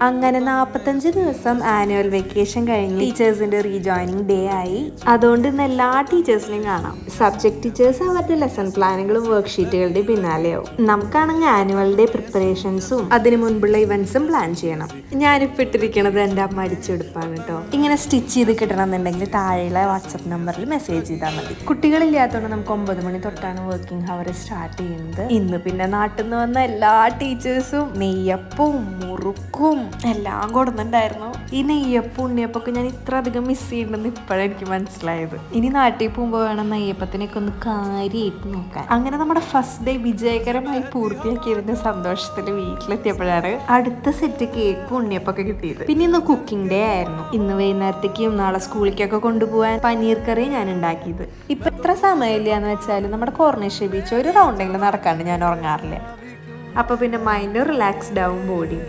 അങ്ങനെ 45 ദിവസം annual vacation കഴിഞ്ഞ് ടീച്ചേഴ്സിന്റെ റീജോയിനിങ് ഡേ ആയി. അതുകൊണ്ട് ഇന്ന് എല്ലാ ടീച്ചേഴ്സിനെയും കാണാം. സബ്ജക്ട് ടീച്ചേഴ്സ് അവരുടെ ലെസൺ പ്ലാനുകളും വർക്ക്ഷീറ്റുകളുടെ പിന്നാലെയാവും. നമുക്കാണെങ്കിൽ ആനുവൽ ഡേ പ്രിപ്പറേഷൻസും അതിന് മുൻപുള്ള ഇവന്റ്സും പ്ലാൻ ചെയ്യണം. ഞാനിപ്പോൾ ഇട്ടിരിക്കണത് എൻ്റെ അമ്മ അടിച്ചെടുപ്പാണ് കേട്ടോ. ഇങ്ങനെ സ്റ്റിച്ച് ചെയ്ത് കിട്ടണമെന്നുണ്ടെങ്കിൽ താഴെയുള്ള വാട്സപ്പ് നമ്പറിൽ മെസ്സേജ് ചെയ്താൽ മതി. കുട്ടികളില്ലാത്തതുകൊണ്ട് നമുക്ക് 9 മണി തൊട്ടാണ് വർക്കിംഗ് അവർ സ്റ്റാർട്ട് ചെയ്യുന്നത്. ഇന്ന് പിന്നെ നാട്ടിൽ നിന്ന് വന്ന എല്ലാ ടീച്ചേഴ്സും നെയ്യപ്പവും മുറുക്കും എല്ലാം കൊടുക്കുന്നുണ്ടായിരുന്നു. ഈ നെയ്യപ്പം ഉണ്ണിയപ്പൊക്കെ ഞാൻ ഇത്ര അധികം മിസ് ചെയ്യുന്നുണ്ടെന്ന് ഇപ്പോഴാണ് എനിക്ക് മനസ്സിലായത്. ഇനി നാട്ടിൽ പോകുമ്പോൾ വേണം നെയ്യപ്പത്തിനൊക്കെ ഒന്ന് കാര്യമായിട്ട് നോക്കാൻ. അങ്ങനെ നമ്മുടെ ഫസ്റ്റ് ഡേ വിജയകരമായി പൂർത്തിയാക്കിയതിന്റെ സന്തോഷത്തിൽ വീട്ടിലെത്തിയപ്പോഴാണ് അടുത്ത സെറ്റ് കേക്കും ഉണ്ണിയപ്പൊക്കെ കിട്ടിയത്. പിന്നെ ഇന്ന് കുക്കിംഗ് ഡേ ആയിരുന്നു. ഇന്ന് വൈകുന്നേരത്തേക്കും നാളെ സ്കൂളിലേക്കൊക്കെ കൊണ്ടുപോകാൻ പനീർ കറി ഞാൻ ഉണ്ടാക്കിയത്. ഇപ്പൊ എത്ര സമയമില്ല എന്ന് വെച്ചാൽ നമ്മുടെ കോർണേഷ്യ ബീച്ച് ഒരു റൗണ്ടെങ്കിലും നടക്കാണ്ട് ഞാൻ ഉറങ്ങാറില്ല. അപ്പൊ പിന്നെ മൈൻഡ് റിലാക്സ്ഡ് ആവും ബോഡി.